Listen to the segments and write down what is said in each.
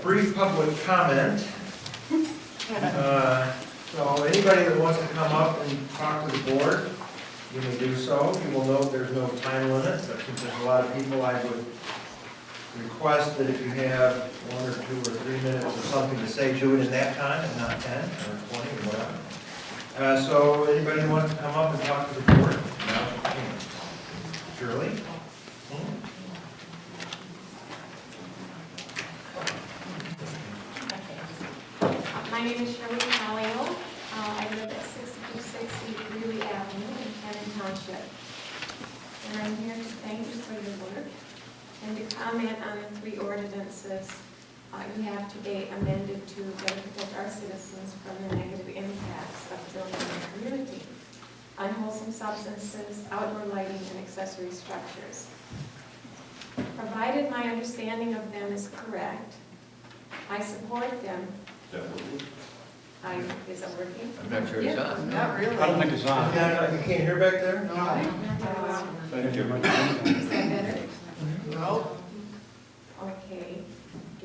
brief public comment. So anybody that wants to come up and talk to the board, you may do so. You will note there's no time limit, but since there's a lot of people, I would request that if you have 1 or 2 or 3 minutes or something to say, do it in that time and not 10 or 20 or whatever. So anybody who wants to come up and talk to the board, now's your chance. Shirley? My name is Shirley Callio. I live at 6260 Greeley Avenue in Cannon Township. And I'm here to thank you for your work and to comment on the 3 ordinances you have today amended to better protect our citizens from the negative impacts of building in the community, unwholesome substances, outdoor lighting, and accessory structures. Provided my understanding of them is correct, I support them. Is it working? I'm not sure it's on. Not really. I don't think it's on. You can't hear back there? Thank you. Is that better? No. Okay.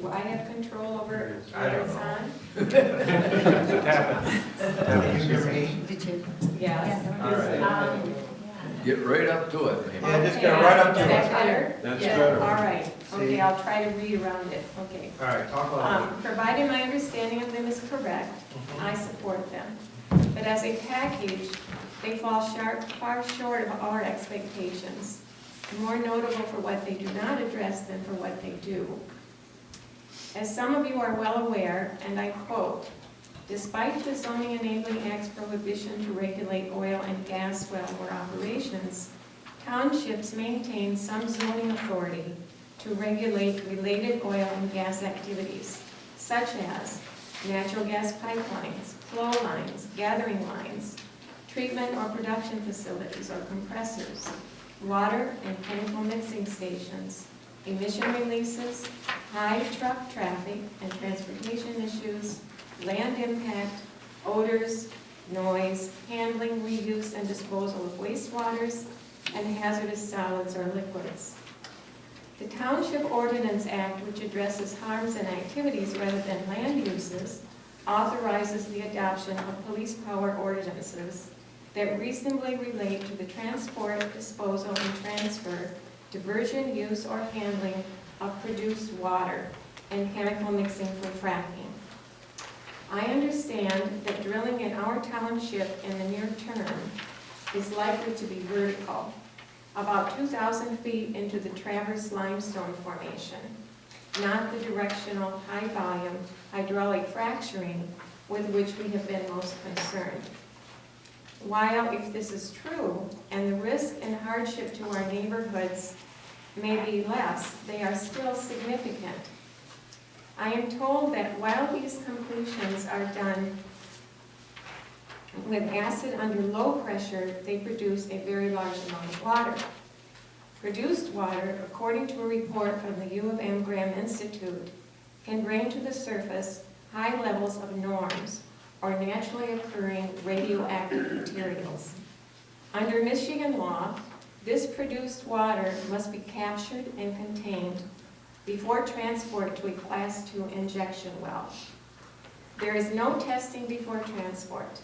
Do I have control over I whether don't it's know. on? Tap it. Can you hear me? Yes. All right. Get right up to it, maybe. Yeah, just get right up to Is that it. better? That's Yeah. better. All right. See? Okay, I'll try to read around it. Okay. All right, talk loud. Provided my understanding of them is correct, I support them. But as a package, they fall far short of our expectations, more notable for what they do not address than for what they do. As some of you are well aware, and I quote, "Despite the zoning enabling act's prohibition to regulate oil and gas wellbore operations, townships maintain some zoning authority to regulate related oil and gas activities, such as natural gas pipelines, flow lines, gathering lines, treatment or production facilities or compressors, water and chemical mixing stations, emission releases, high truck traffic and transportation issues, land impact, odors, noise, handling, reuse, and disposal of wastewaters, and hazardous solids or liquids. The Township Ordinance Act, which addresses harms and activities rather than land uses, authorizes the adoption of police power ordinances that reasonably relate to the transport, disposal, and transfer, diversion, use, or handling of produced water and chemical mixing for fracking. I understand that drilling in our township in the near term is likely to be vertical, about 2,000 feet into the Traverse Limestone Formation, not the directional high-volume hydraulic fracturing with which we have been most concerned. While, if this is true, and the risk and hardship to our neighborhoods may be less, they are still significant. I am told that while these completions are done with acid under low pressure, they produce a very large amount of water. Produced water, according to a report from the U of M Graham Institute, can bring to the surface high levels of norms, or naturally occurring radioactive materials. Under Michigan law, this produced water must be captured and contained before transport to a Class II injection well. There is no testing before transport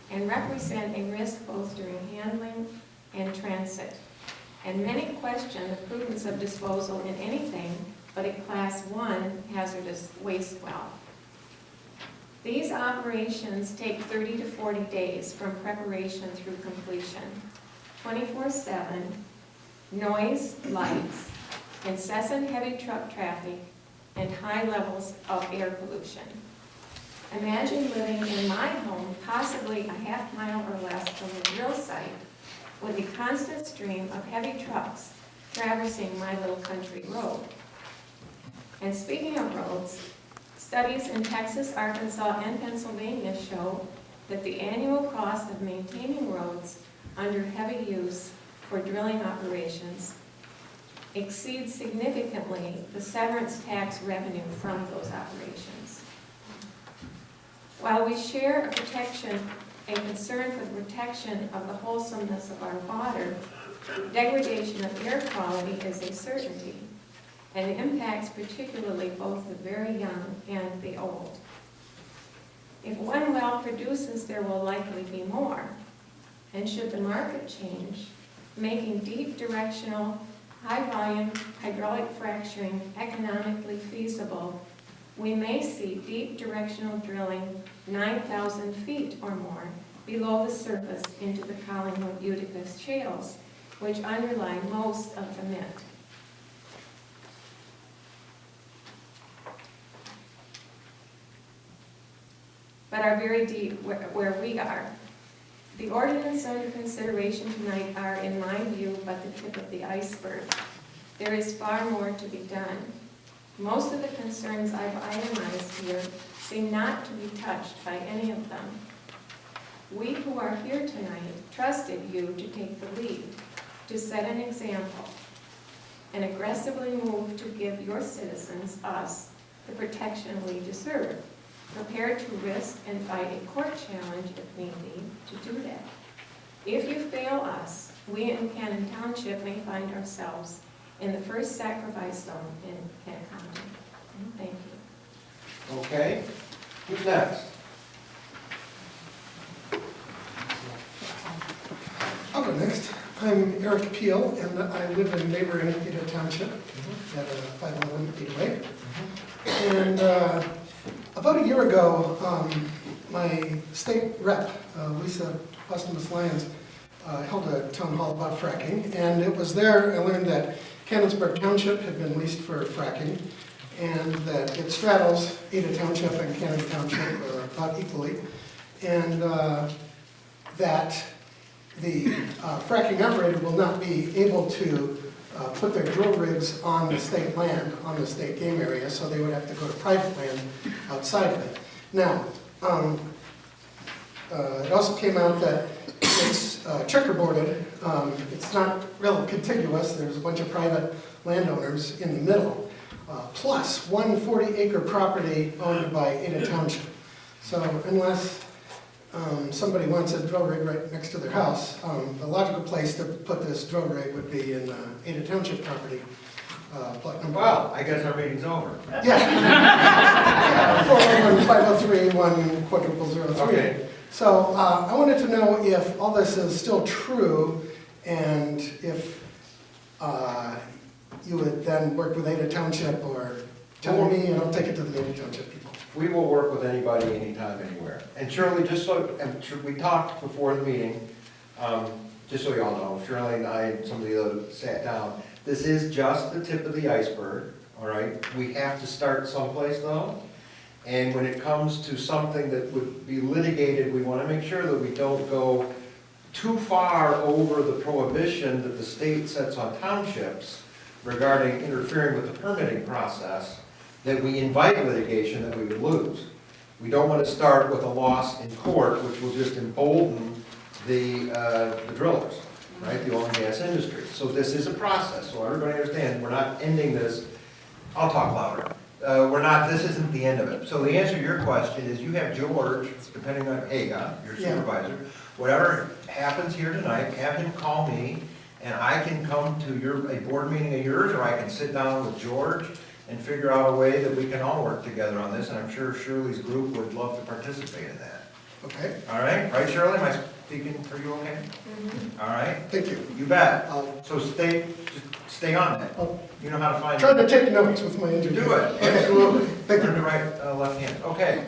and represent a risk both during handling and transit. And many question the prudence of disposal in anything but a Class I hazardous waste well. These operations take 30 to 40 days from preparation through completion, 24/7, noise, lights, incessant heavy truck traffic, and high levels of air pollution. Imagine living in my home, possibly a half mile or less from the drill site, with a constant stream of heavy trucks traversing my little country road. And speaking of roads, studies in Texas, Arkansas, and Pennsylvania show that the annual cost of maintaining roads under heavy use for drilling operations exceeds significantly the severance tax revenue from those operations. While we share a concern for the protection of the wholesomeness of our water, degradation of air quality is a certainty and impacts particularly both the very young young and the old. If one well produces, there will likely be more. And should the market change, making deep directional, high-volume hydraulic fracturing economically feasible, we may see deep directional drilling 9,000 feet or more below the surface into the Collingwood Utica shales, which underlie most of the Mitt. But are very deep where we are. The ordinance under consideration tonight are, in my view, but the tip of the iceberg. There is far more to be done. Most of the concerns I've itemized here seem not to be touched by any of them. We who are here tonight trusted you to take the lead, to set an example, and aggressively move to give your citizens, us, the protection we deserve, prepared to risk and fight a court challenge if need be to do that. If you fail us, we in Cannon Township may find ourselves in the first sacrifice zone in Kent County. Thank you. Okay, who's next? I'll go next. I'm Eric Peel, and I live in neighboring Ada Township at 511 Ada. And about a year ago, my state rep, Lisa Postumus-Lyons, held a town hall about fracking, and it was there I learned that Cannonsburg Township had been leased for fracking, and that it straddles Ada Township and Cannon Township about equally, and that the fracking operator will not be able to put their drill rigs on the state land, on the state game area, so they would have to go to private land outside of it. Now, it also came out that it's checkerboarded. It's not real contiguous. There's a bunch of private landowners in the middle, plus one 40-acre property owned by Ada Township. So unless somebody wants a drill rig right next to their house, the logical place to put this drill rig would be in Ada Township property. Plot number. Well, I guess our meeting's over. Yeah. 411-503-1-003. Okay. So I wanted to know if all this is still true, and if you would then work with Ada Township, or tell me and I'll take it to the Ada Township people. We will work with anybody, anytime, anywhere. And Shirley, just so, we talked before the meeting, just so y'all know, Shirley and I and some of the others sat down. This is just the tip of the iceberg, all right? We have to start someplace though. And when it comes to something that would be litigated, we want to make sure that we don't go too far over the prohibition that the state sets on townships regarding interfering with the permitting process, that we invite litigation that we would lose. We don't want to start with a loss in court, which will just embolden the drillers, right, the oil and gas industry. So this is a process, so everybody understands, we're not ending this. I'll talk louder. This isn't the end of it. So the answer to your question is you have George, depending on Haga, your supervisor, whatever happens here tonight, have him call me, and I can come to a board meeting of yours, or I can sit down with George and figure out a way that we can all work together on this, and I'm sure Shirley's group would love to participate in that. Okay. All right, right, Shirley, am I speaking, are you okay? Mm-hmm. All right, Thank you. you bet. I'll So stay on that. You know how to find try it. to take notes with my interview. Do it, Okay. absolutely. Thank you. Turn to right, left hand, okay.